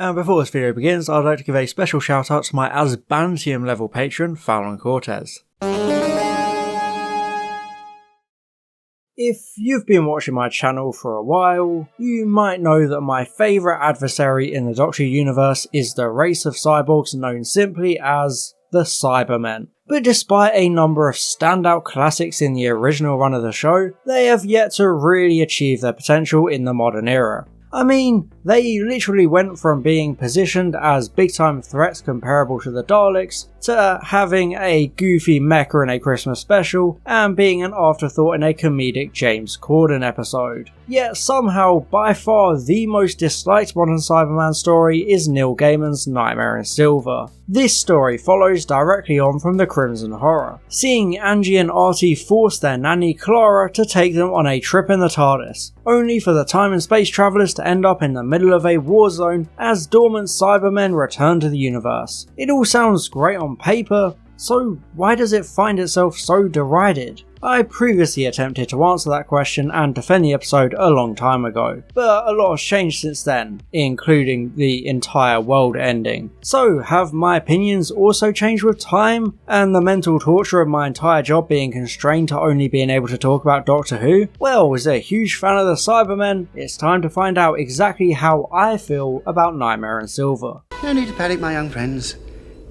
And before this video begins, I'd like to give a special shout out to my Asbantium level patron, Fallon Cortez. If you've been watching my channel for a while, you might know that my favourite adversary in the Doctor Who universe is the race of cyborgs known simply as the Cybermen. But despite a number of standout classics in the original run of the show, they have yet to really achieve their potential in the modern era. I mean, they literally went from being positioned as big time threats comparable to the Daleks, to having a goofy mecha in a Christmas special, and being an afterthought in a comedic James Corden episode. Yet somehow, by far the most disliked modern Cyberman story is Neil Gaiman's Nightmare in Silver. This story follows directly on from the Crimson Horror, seeing Angie and Artie force their nanny Clara to take them on a trip in the TARDIS, only for the time and space travellers to end up in the middle of a war zone as dormant Cybermen return to the universe. It all sounds great on paper, so why does it find itself so derided? I previously attempted to answer that question and defend the episode a long time ago, but a lot has changed since then, including the entire world ending. So have my opinions also changed with time, and the mental torture of my entire job being constrained to only being able to talk about Doctor Who? Well, as a huge fan of the Cybermen, it's time to find out exactly how I feel about Nightmare in Silver. No need to panic, my young friends.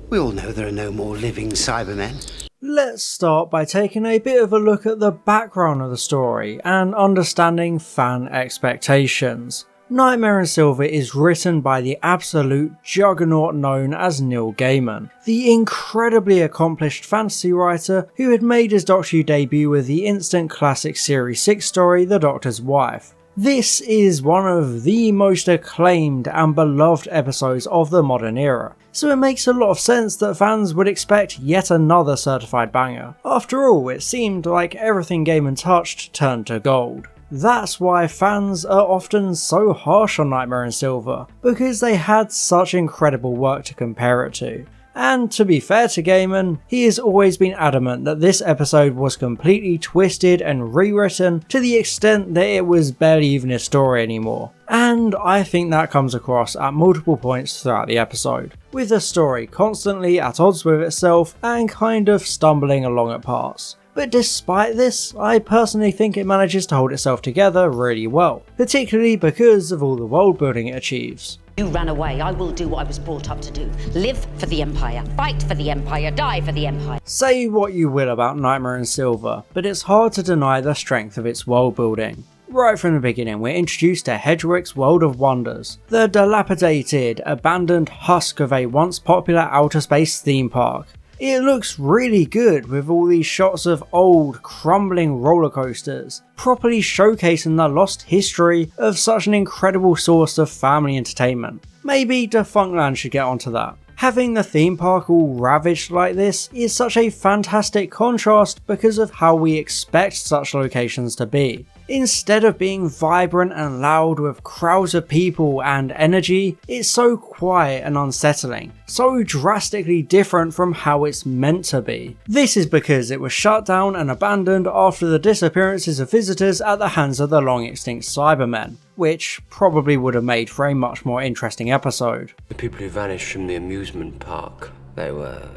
We all know there are no more living Cybermen. Let's start by taking a bit of a look at the background of the story and understanding fan expectations. Nightmare in Silver is written by the absolute juggernaut known as Neil Gaiman, the incredibly accomplished fantasy writer who had made his Doctor Who debut with the instant classic Series 6 story The Doctor's Wife. This is one of the most acclaimed and beloved episodes of the modern era, so it makes a lot of sense that fans would expect yet another certified banger. After all, it seemed like everything Gaiman touched turned to gold. That's why fans are often so harsh on Nightmare in Silver, because they had such incredible work to compare it to. And to be fair to Gaiman, he has always been adamant that this episode was completely twisted and rewritten to the extent that it was barely even a story anymore. And I think that comes across at multiple points throughout the episode, with the story constantly at odds with itself and kind of stumbling along at parts. But despite this, I personally think it manages to hold itself together really well, particularly because of all the world building it achieves. You ran away, I will do what I was brought up to do. Live for the Empire, fight for the Empire, die for the Empire. Say what you will about Nightmare in Silver, but it's hard to deny the strength of its world building. Right from the beginning, we're introduced to Hedgewick's World of Wonders, the dilapidated, abandoned husk of a once popular outer space theme park. It looks really good with all these shots of old, crumbling roller coasters, properly showcasing the lost history of such an incredible source of family entertainment. Maybe Defunctland should get onto that. Having the theme park all ravaged like this is such a fantastic contrast because of how we expect such locations to be. Instead of being vibrant and loud with crowds of people and energy, it's so quiet and unsettling, so drastically different from how it's meant to be. This is because it was shut down and abandoned after the disappearances of visitors at the hands of the long extinct Cybermen, which probably would have made for a much more interesting episode. The people who vanished from the amusement park, they were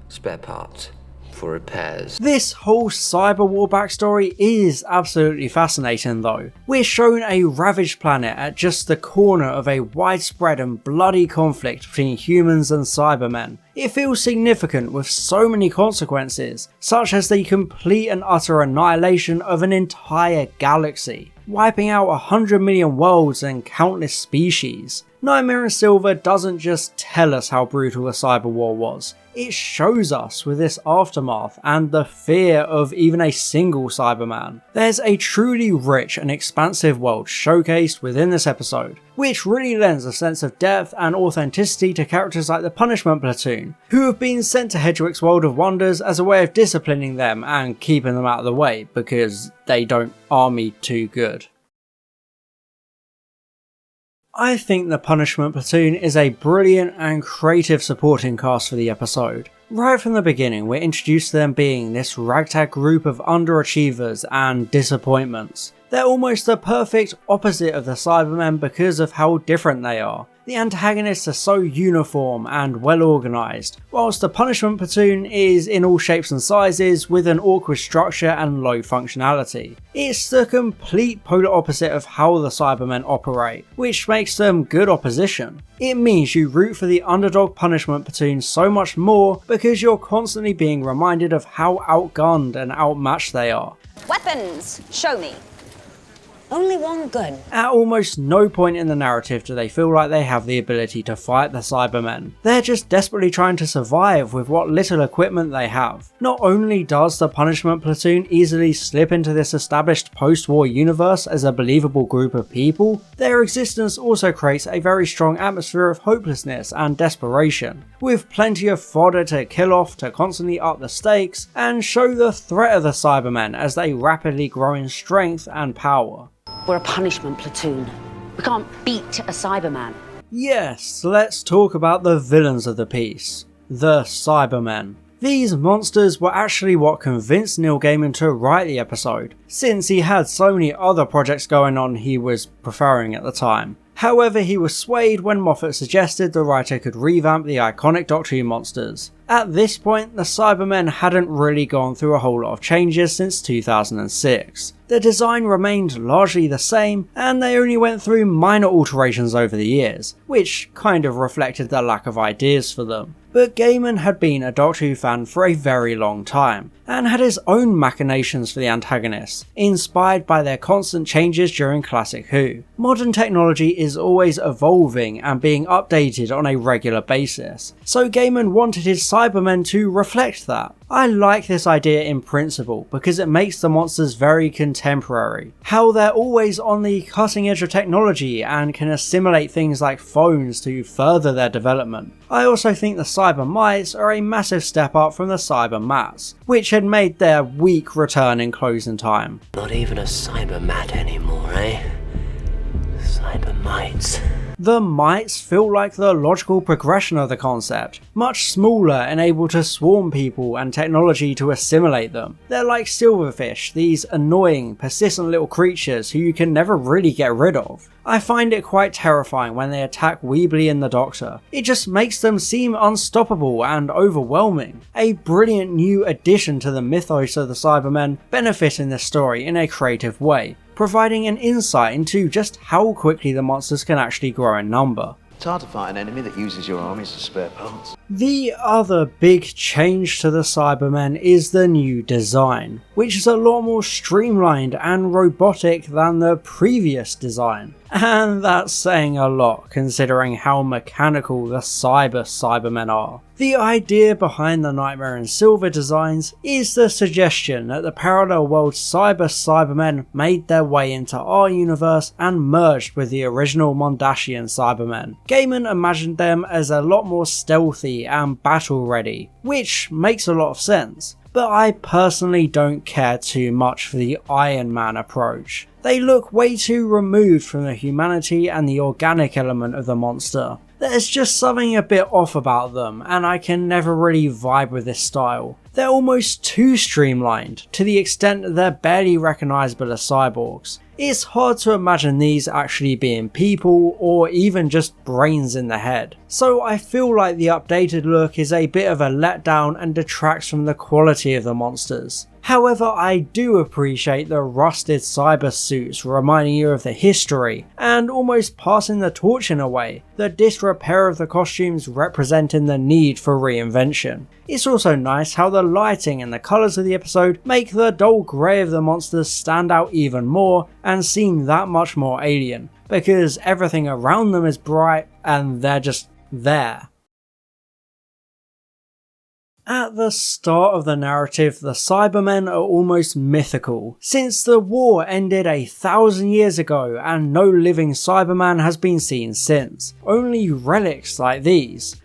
spare parts for repairs. This whole cyber war backstory is absolutely fascinating though. We're shown a ravaged planet at just the corner of a widespread and bloody conflict between humans and Cybermen. It feels significant with so many consequences, such as the complete and utter annihilation of an entire galaxy, wiping out 100 million worlds and countless species. Nightmare in Silver doesn't just tell us how brutal the cyber war was, it shows us with this aftermath and the fear of even a single Cyberman. There's a truly rich and expansive world showcased within this episode, which really lends a sense of depth and authenticity to characters like the Punishment Platoon, who have been sent to Hedgewick's World of Wonders as a way of disciplining them and keeping them out of the way because they don't army too good. I think the Punishment Platoon is a brilliant and creative supporting cast for the episode. Right from the beginning, we're introduced to them being this ragtag group of underachievers and disappointments. They're almost the perfect opposite of the Cybermen because of how different they are. The antagonists are so uniform and well organised, whilst the punishment platoon is in all shapes and sizes with an awkward structure and low functionality. It's the complete polar opposite of how the Cybermen operate, which makes them good opposition. It means you root for the underdog punishment platoon so much more because you're constantly being reminded of how outgunned and outmatched they are. Weapons! Show me. Only one gun. At almost no point in the narrative do they feel like they have the ability to fight the Cybermen. They're just desperately trying to survive with what little equipment they have. Not only does the punishment platoon easily slip into this established post-war universe as a believable group of people, their existence also creates a very strong atmosphere of hopelessness and desperation, with plenty of fodder to kill off to constantly up the stakes and show the threat of the Cybermen as they rapidly grow in strength and power. We're a punishment platoon. We can't beat a Cyberman. Yes, let's talk about the villains of the piece. The Cybermen. These monsters were actually what convinced Neil Gaiman to write the episode, since he had so many other projects going on he was preferring at the time. However, he was swayed when Moffat suggested the writer could revamp the iconic Doctor Who monsters. At this point, the Cybermen hadn't really gone through a whole lot of changes since 2006. The design remained largely the same, and they only went through minor alterations over the years, which kind of reflected the lack of ideas for them. But Gaiman had been a Doctor Who fan for a very long time, and had his own machinations for the antagonists, inspired by their constant changes during Classic Who. Modern technology is always evolving and being updated on a regular basis, so Gaiman wanted his Cybermen to reflect that. I like this idea in principle because it makes the monsters very contemporary. How they're always on the cutting edge of technology and can assimilate things like phones to further their development. I also think the Cyber Mites are a massive step up from the Cyber Mats, which had made their weak return in closing time. Not even a cyber mat anymore, eh? Cyber mites. The mites feel like the logical progression of the concept, much smaller and able to swarm people and technology to assimilate them. They're like silverfish, these annoying, persistent little creatures who you can never really get rid of. I find it quite terrifying when they attack Weebly and the Doctor. It just makes them seem unstoppable and overwhelming. A brilliant new addition to the mythos of the Cybermen benefit in this story in a creative way, providing an insight into just how quickly the monsters can actually grow in number. It's hard to fight an enemy that uses your armies as spare parts. The other big change to the Cybermen is the new design, which is a lot more streamlined and robotic than the previous design. And that's saying a lot considering how mechanical the Cybermen are. The idea behind the Nightmare and Silver designs is the suggestion that the parallel world Cybermen made their way into our universe and merged with the original Mondasian Cybermen. Gaiman imagined them as a lot more stealthy and battle ready, which makes a lot of sense. But I personally don't care too much for the Iron Man approach. They look way too removed from the humanity and the organic element of the monster. There's just something a bit off about them, and I can never really vibe with this style. They're almost too streamlined, to the extent that they're barely recognisable as cyborgs. It's hard to imagine these actually being people or even just brains in the head. So I feel like the updated look is a bit of a letdown and detracts from the quality of the monsters. However, I do appreciate the rusted cyber suits reminding you of the history and almost passing the torch in a way, the disrepair of the costumes representing the need for reinvention. It's also nice how the lighting and the colours of the episode make the dull grey of the monsters stand out even more and seem that much more alien, because everything around them is bright and they're just there. At the start of the narrative, the Cybermen are almost mythical, since the war ended 1,000 years ago and no living Cyberman has been seen since, only relics like these.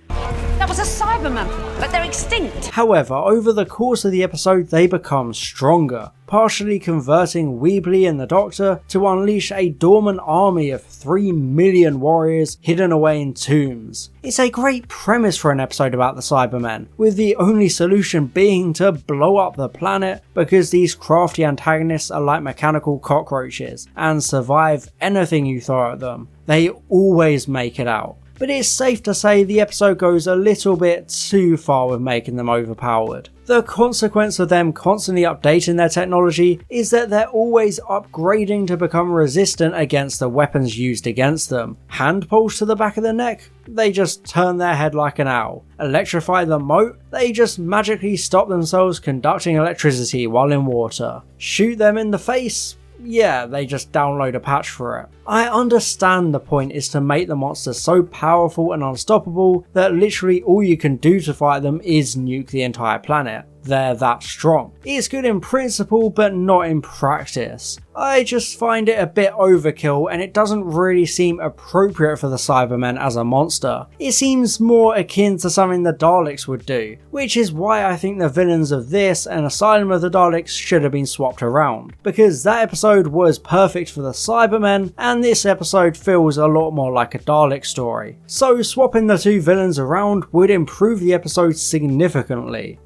That was a Cyberman, but they're extinct. However, over the course of the episode they become stronger, partially converting Weebly and the Doctor to unleash a dormant army of 3 million warriors hidden away in tombs. It's a great premise for an episode about the Cybermen, with the only solution being to blow up the planet because these crafty antagonists are like mechanical cockroaches and survive anything you throw at them. They always make it out. but it's safe to say the episode goes a little bit too far with making them overpowered. The consequence of them constantly updating their technology is that they're always upgrading to become resistant against the weapons used against them. Hand pulls to the back of the neck? They just turn their head like an owl. Electrify the moat? They just magically stop themselves conducting electricity while in water. Shoot them in the face? Yeah, they just download a patch for it. I understand the point is to make the monsters so powerful and unstoppable that literally all you can do to fight them is nuke the entire planet. They're that strong. It's good in principle but not in practice. I just find it a bit overkill and it doesn't really seem appropriate for the Cybermen as a monster. It seems more akin to something the Daleks would do, which is why I think the villains of this and Asylum of the Daleks should have been swapped around, because that episode was perfect for the Cybermen and this episode feels a lot more like a Dalek story. So swapping the two villains around would improve the episode significantly.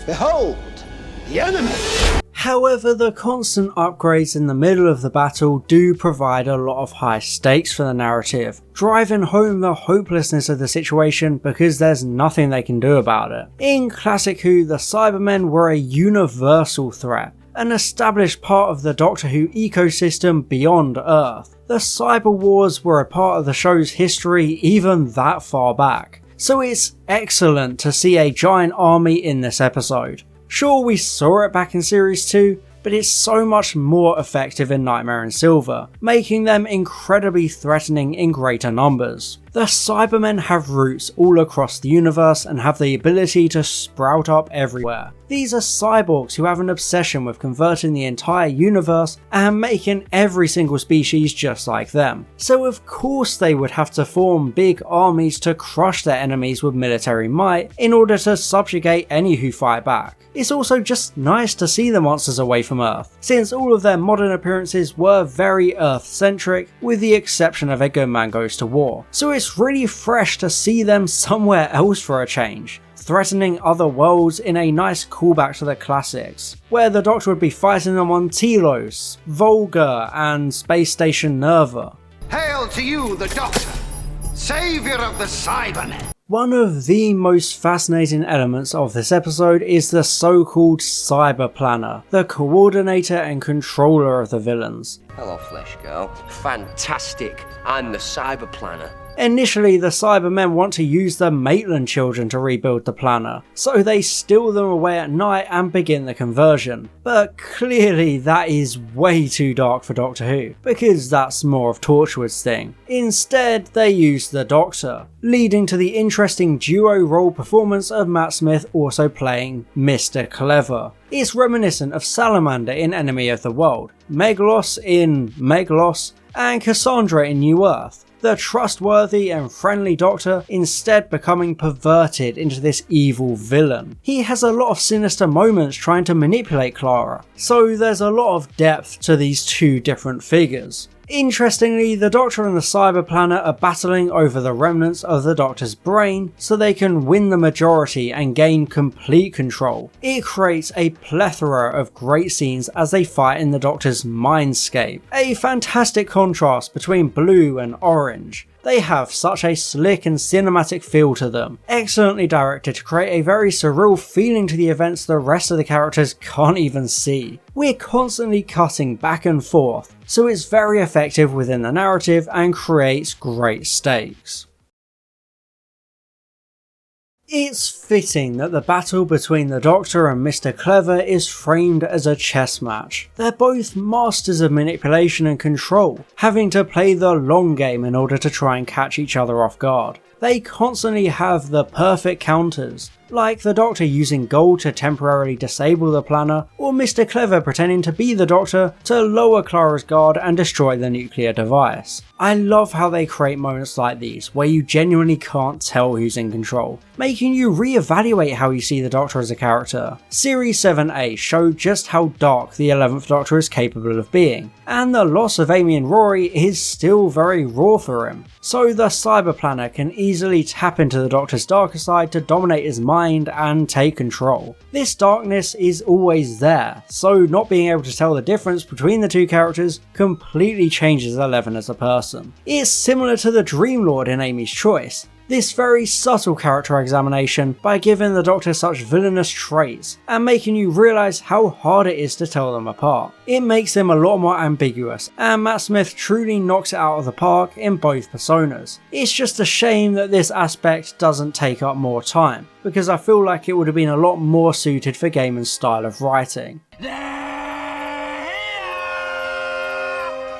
Behold, the enemy! However, the constant upgrades in the middle of the battle do provide a lot of high stakes for the narrative, driving home the hopelessness of the situation because there's nothing they can do about it. In Classic Who, the Cybermen were a universal threat, an established part of the Doctor Who ecosystem beyond Earth. The Cyber Wars were a part of the show's history even that far back. So it's excellent to see a giant army in this episode. Sure, we saw it back in series 2, but it's so much more effective in Nightmare and Silver, making them incredibly threatening in greater numbers. The Cybermen have roots all across the universe and have the ability to sprout up everywhere. These are cyborgs who have an obsession with converting the entire universe and making every single species just like them. So of course they would have to form big armies to crush their enemies with military might in order to subjugate any who fight back. It's also just nice to see the monsters away from Earth, since all of their modern appearances were very Earth-centric, with the exception of A Good Man Goes to War. So it's really fresh to see them somewhere else for a change, threatening other worlds in a nice callback to the classics, where the Doctor would be fighting them on Telos, Volga and Space Station Nerva. Hail to you, the Doctor, saviour of the Cybermen! One of the most fascinating elements of this episode is the so-called Cyber Planner, the coordinator and controller of the villains. Hello, Flesh Girl. Fantastic. I'm the Cyber Planner. Initially, the Cybermen want to use the Maitland children to rebuild the planner, so they steal them away at night and begin the conversion. But clearly that is way too dark for Doctor Who, because that's more of Torchwood's thing. Instead, they use the Doctor, leading to the interesting duo role performance of Matt Smith also playing Mr. Clever. It's reminiscent of Salamander in Enemy of the World, Megalos in Megalos, and Cassandra in New Earth. The trustworthy and friendly Doctor instead becoming perverted into this evil villain. He has a lot of sinister moments trying to manipulate Clara, so there's a lot of depth to these two different figures. Interestingly, the Doctor and the Cyber Planner are battling over the remnants of the Doctor's brain so they can win the majority and gain complete control. It creates a plethora of great scenes as they fight in the Doctor's mindscape, a fantastic contrast between blue and orange. They have such a slick and cinematic feel to them, excellently directed to create a very surreal feeling to the events the rest of the characters can't even see. We're constantly cutting back and forth, so it's very effective within the narrative and creates great stakes. It's fitting that the battle between the Doctor and Mr. Clever is framed as a chess match. They're both masters of manipulation and control, having to play the long game in order to try and catch each other off guard. They constantly have the perfect counters, like the Doctor using gold to temporarily disable the planner, or Mr. Clever pretending to be the Doctor to lower Clara's guard and destroy the nuclear device. I love how they create moments like these, where you genuinely can't tell who's in control, making you reevaluate how you see the Doctor as a character. Series 7A showed just how dark the 11th Doctor is capable of being, and the loss of Amy and Rory is still very raw for him. So the Cyber Planner can easily tap into the Doctor's darker side to dominate his mind and take control. This darkness is always there, so not being able to tell the difference between the two characters completely changes 11 as a person. It's similar to the Dream Lord in Amy's Choice. This very subtle character examination by giving the Doctor such villainous traits and making you realise how hard it is to tell them apart. It makes him a lot more ambiguous, and Matt Smith truly knocks it out of the park in both personas. It's just a shame that this aspect doesn't take up more time, because I feel like it would have been a lot more suited for Gaiman's style of writing.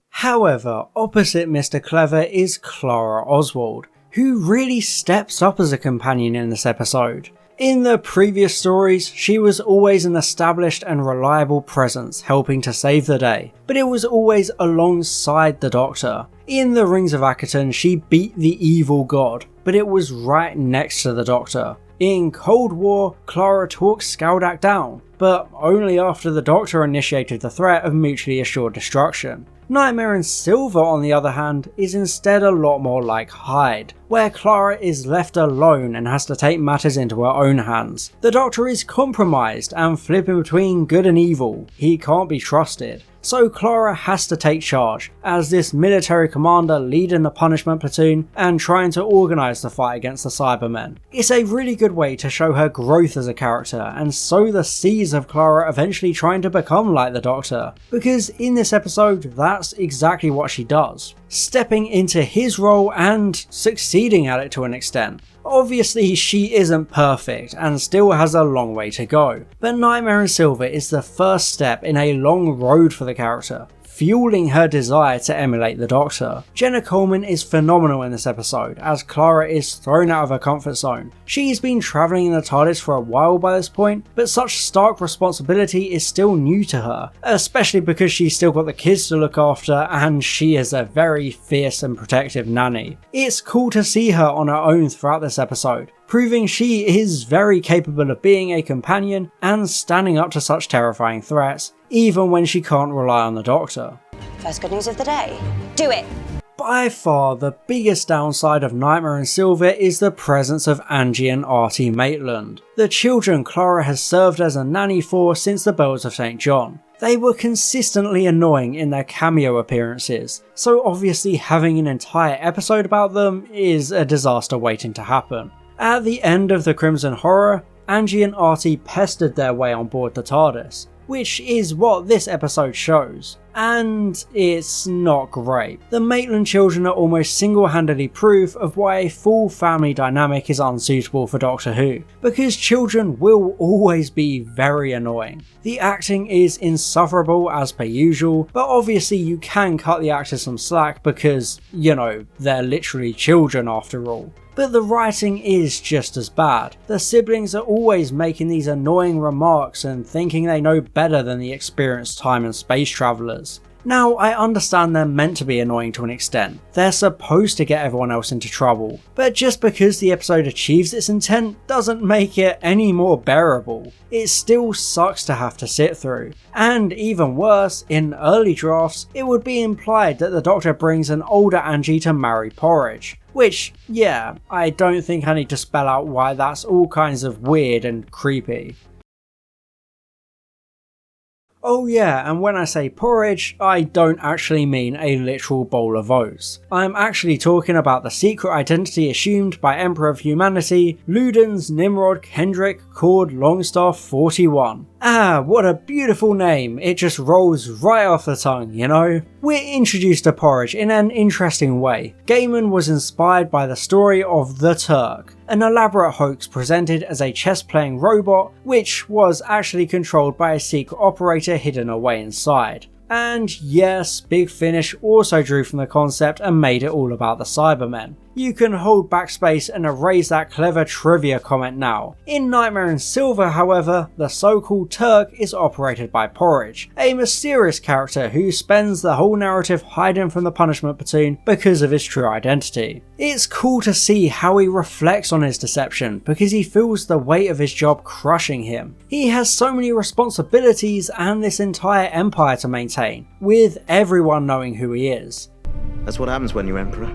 However, opposite Mr. Clever is Clara Oswald, who really steps up as a companion in this episode. In the previous stories, she was always an established and reliable presence helping to save the day, but it was always alongside the Doctor. In the Rings of Akaton, she beat the evil god, but it was right next to the Doctor. In Cold War, Clara talked Skaldak down, but only after the Doctor initiated the threat of mutually assured destruction. Nightmare and Silver, on the other hand, is instead a lot more like Hyde, where Clara is left alone and has to take matters into her own hands. The Doctor is compromised and flipping between good and evil. He can't be trusted. So Clara has to take charge, as this military commander leading the punishment platoon and trying to organise the fight against the Cybermen. It's a really good way to show her growth as a character and sow the seeds of Clara eventually trying to become like the Doctor, because in this episode that's exactly what she does, stepping into his role and succeeding at it to an extent. Obviously she isn't perfect and still has a long way to go, but Nightmare and Silver is the first step in a long road for the character, fueling her desire to emulate the Doctor. Jenna Coleman is phenomenal in this episode, as Clara is thrown out of her comfort zone. She's been travelling in the TARDIS for a while by this point, but such stark responsibility is still new to her, especially because she's still got the kids to look after and she is a very fierce and protective nanny. It's cool to see her on her own throughout this episode, proving she is very capable of being a companion and standing up to such terrifying threats, even when she can't rely on the Doctor. First good news of the day. Do it! By far the biggest downside of Nightmare and Silver is the presence of Angie and Artie Maitland, the children Clara has served as a nanny for since the Bells of St. John. They were consistently annoying in their cameo appearances, so obviously having an entire episode about them is a disaster waiting to happen. At the end of the Crimson Horror, Angie and Artie pestered their way on board the TARDIS, which is what this episode shows, and it's not great. The Maitland children are almost single-handedly proof of why a full family dynamic is unsuitable for Doctor Who, because children will always be very annoying. The acting is insufferable as per usual, but obviously you can cut the actors some slack because, you know, they're literally children after all. But the writing is just as bad. The siblings are always making these annoying remarks and thinking they know better than the experienced time and space travellers. Now, I understand they're meant to be annoying to an extent. They're supposed to get everyone else into trouble, but just because the episode achieves its intent doesn't make it any more bearable. It still sucks to have to sit through. And even worse, in early drafts, it would be implied that the Doctor brings an older Angie to marry Porridge. Which, yeah, I don't think I need to spell out why that's all kinds of weird and creepy. Oh yeah, and when I say porridge, I don't actually mean a literal bowl of oats. I'm actually talking about the secret identity assumed by Emperor of Humanity, Ludens Nimrod Kendrick Cord Longstaff 41. Ah, what a beautiful name, it just rolls right off the tongue, you know? We're introduced to Porridge in an interesting way. Gaiman was inspired by the story of The Turk, an elaborate hoax presented as a chess-playing robot, which was actually controlled by a secret operator hidden away inside. And yes, Big Finish also drew from the concept and made it all about the Cybermen. You can hold backspace and erase that clever trivia comment now. In Nightmare in Silver, however, the so-called Turk is operated by Porridge, a mysterious character who spends the whole narrative hiding from the punishment platoon because of his true identity. It's cool to see how he reflects on his deception because he feels the weight of his job crushing him. He has so many responsibilities and this entire empire to maintain, with everyone knowing who he is. That's what happens when you're Emperor.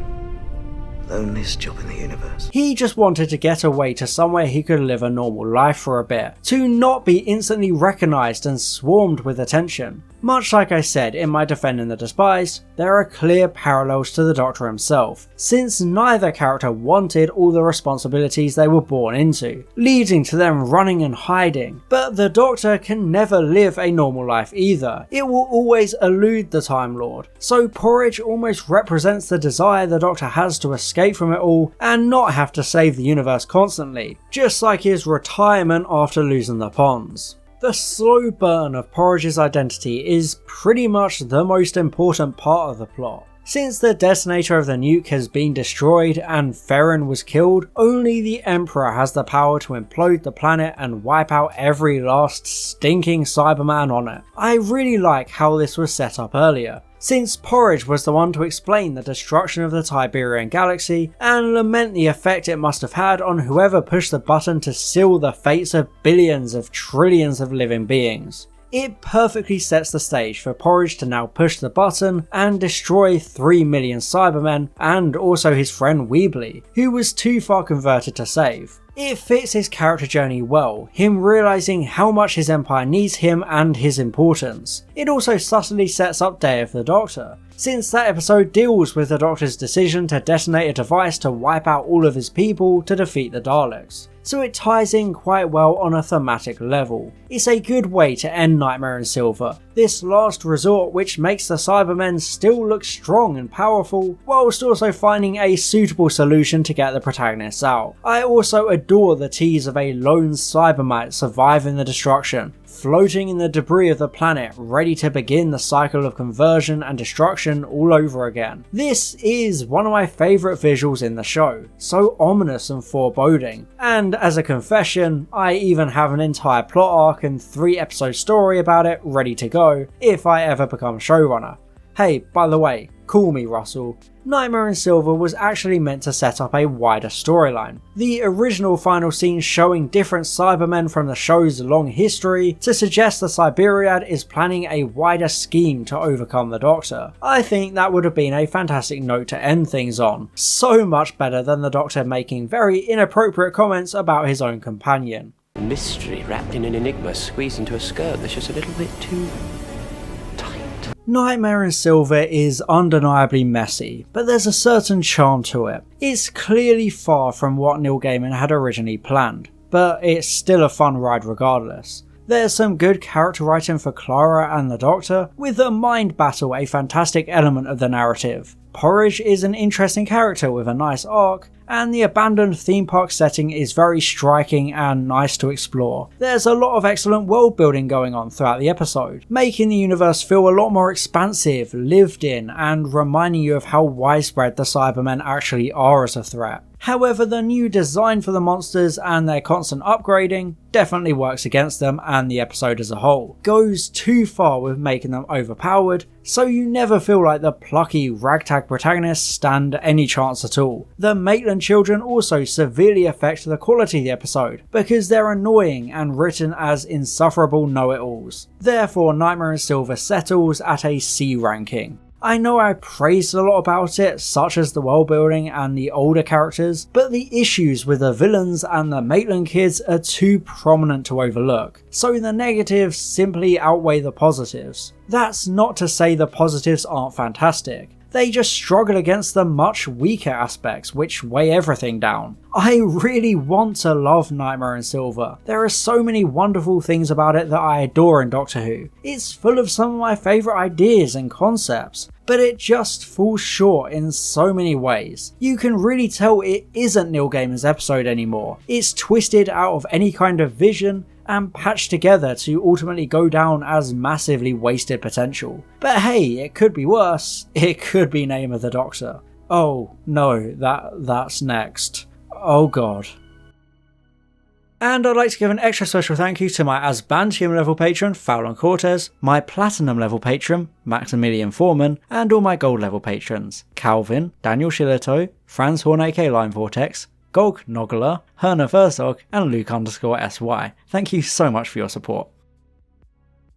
Loneliest job in the universe. He just wanted to get away to somewhere he could live a normal life for a bit, to not be instantly recognised and swarmed with attention. Much like I said in my Defending the Despised, there are clear parallels to the Doctor himself, since neither character wanted all the responsibilities they were born into, leading to them running and hiding. But the Doctor can never live a normal life either, it will always elude the Time Lord, so Porridge almost represents the desire the Doctor has to escape from it all and not have to save the universe constantly, just like his retirement after losing the Ponds. The slow burn of Porridge's identity is pretty much the most important part of the plot. Since the detonator of the nuke has been destroyed and Theron was killed, only the Emperor has the power to implode the planet and wipe out every last stinking Cyberman on it. I really like how this was set up earlier, since Porridge was the one to explain the destruction of the Tiberian galaxy and lament the effect it must have had on whoever pushed the button to seal the fates of billions of trillions of living beings. It perfectly sets the stage for Porridge to now push the button and destroy 3 million Cybermen and also his friend Weebly, who was too far converted to save. It fits his character journey well, him realising how much his empire needs him and his importance. It also subtly sets up Day of the Doctor, since that episode deals with the Doctor's decision to detonate a device to wipe out all of his people to defeat the Daleks. So it ties in quite well on a thematic level. It's a good way to end Nightmare in Silver, this last resort which makes the Cybermen still look strong and powerful, whilst also finding a suitable solution to get the protagonists out. I also adore the tease of a lone Cybermite surviving the destruction, floating in the debris of the planet, ready to begin the cycle of conversion and destruction all over again. This is one of my favourite visuals in the show, so ominous and foreboding, and as a confession, I even have an entire plot arc and 3-episode story about it ready to go if I ever become showrunner. Hey, by the way, call me Russell. Nightmare in Silver was actually meant to set up a wider storyline. The original final scene showing different Cybermen from the show's long history to suggest the Cyberiad is planning a wider scheme to overcome the Doctor. I think that would have been a fantastic note to end things on, so much better than the Doctor making very inappropriate comments about his own companion. Mystery wrapped in an enigma squeezed into a skirt that's just a little bit too tight. Nightmare in Silver is undeniably messy, but there's a certain charm to it. It's clearly far from what Neil Gaiman had originally planned, but it's still a fun ride regardless. There's some good character writing for Clara and the Doctor, with the mind battle a fantastic element of the narrative. Porridge is an interesting character with a nice arc, and the abandoned theme park setting is very striking and nice to explore. There's a lot of excellent world building going on throughout the episode, making the universe feel a lot more expansive, lived in, and reminding you of how widespread the Cybermen actually are as a threat. However, the new design for the monsters and their constant upgrading definitely works against them, and the episode as a whole goes too far with making them overpowered, so you never feel like the plucky ragtag protagonists stand any chance at all. The Maitland children also severely affect the quality of the episode, because they're annoying and written as insufferable know-it-alls. Therefore, Nightmare in Silver settles at a C ranking. I know I praised a lot about it, such as the world building and the older characters, but the issues with the villains and the Maitland kids are too prominent to overlook, so the negatives simply outweigh the positives. That's not to say the positives aren't fantastic. They just struggle against the much weaker aspects which weigh everything down. I really want to love Nightmare in Silver. There are so many wonderful things about it that I adore in Doctor Who. It's full of some of my favourite ideas and concepts, but it just falls short in so many ways. You can really tell it isn't Neil Gaiman's episode anymore. It's twisted out of any kind of vision and patched together to ultimately go down as massively wasted potential. But hey, it could be worse. It could be Name of the Doctor. Oh no, that's next. Oh god. And I'd like to give an extra special thank you to my Asbantium level patron, Fallon Cortez, my Platinum level patron, Maximilian Foreman, and all my Gold level patrons, Calvin, Daniel Shillito, Franz Horn aka Line Vortex, Golg Nogler, Herna Versog, and Luke_SY. Thank you so much for your support.